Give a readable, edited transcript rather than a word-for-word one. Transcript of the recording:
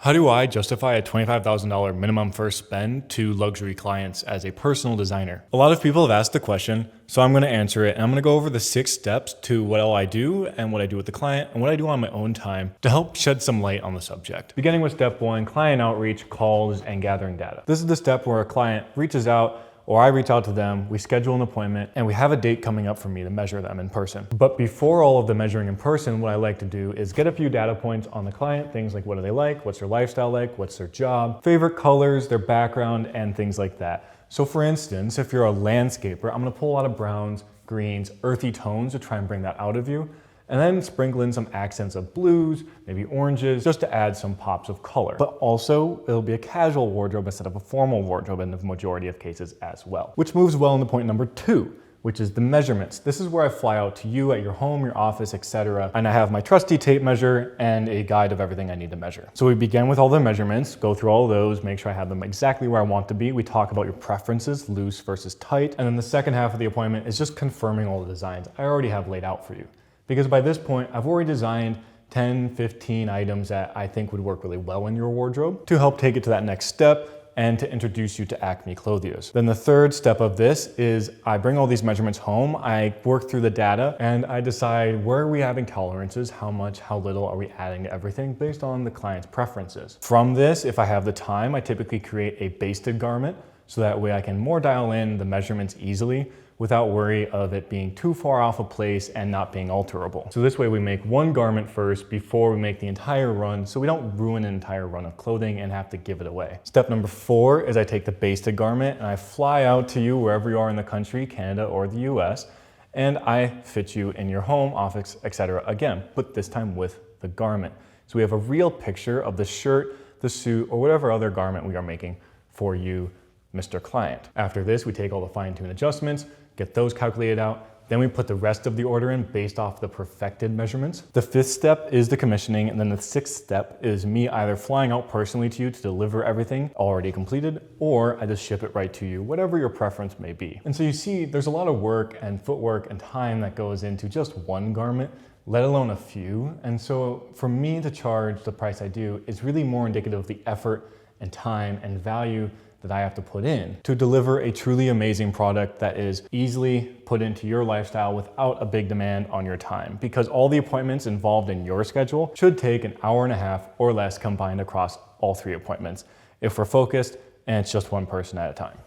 How do I justify a $25,000 minimum first spend to luxury clients as a personal designer? A lot of people have asked the question, so I'm going to answer it, and I'm going to go over the 6 steps to what all I do and what I do with the client and what I do on my own time to help shed some light on the subject. Beginning with step 1, client outreach, calls, and gathering data. This is the step where a client reaches out or I reach out to them, we schedule an appointment, and we have a date coming up for me to measure them in person. But before all of the measuring in person, what I like to do is get a few data points on the client, things like what do they like, what's their lifestyle like, what's their job, favorite colors, their background, and things like that. So for instance, if you're a landscaper, I'm gonna pull a lot of browns, greens, earthy tones to try and bring that out of you, and then sprinkle in some accents of blues, maybe oranges, just to add some pops of color. But also, it'll be a casual wardrobe instead of a formal wardrobe in the majority of cases as well. Which moves well into point number 2, which is the measurements. This is where I fly out to you at your home, your office, etc. And I have my trusty tape measure and a guide of everything I need to measure. So we begin with all the measurements, go through all of those, make sure I have them exactly where I want to be. We talk about your preferences, loose versus tight. And then the second half of the appointment is just confirming all the designs I already have laid out for you. Because by this point, I've already designed 10, 15 items that I think would work really well in your wardrobe to help take it to that next step and to introduce you to Acme Clothiers. Then the third step of this is I bring all these measurements home, I work through the data, and I decide where are we having tolerances, how much, how little are we adding to everything based on the client's preferences. From this, if I have the time, I typically create a basted garment so that way I can more dial in the measurements easily without worry of it being too far off a place and not being alterable. So this way we make one garment first before we make the entire run so we don't ruin an entire run of clothing and have to give it away. Step number 4 is I take the basted garment and I fly out to you wherever you are in the country, Canada or the US, and I fit you in your home, office, etc. again, but this time with the garment. So we have a real picture of the shirt, the suit, or whatever other garment we are making for you, Mr. Client. After this, we take all the fine-tuned adjustments, get those calculated out, then we put the rest of the order in based off the perfected measurements. The 5th step is the commissioning, and then the 6th step is me either flying out personally to you to deliver everything already completed, or I just ship it right to you, whatever your preference may be. And so you see, there's a lot of work and footwork and time that goes into just one garment, let alone a few. And so for me to charge the price I do is really more indicative of the effort and time and value that I have to put in to deliver a truly amazing product that is easily put into your lifestyle without a big demand on your time, because all the appointments involved in your schedule should take an hour and a half or less combined across all 3 appointments if we're focused and it's just one person at a time.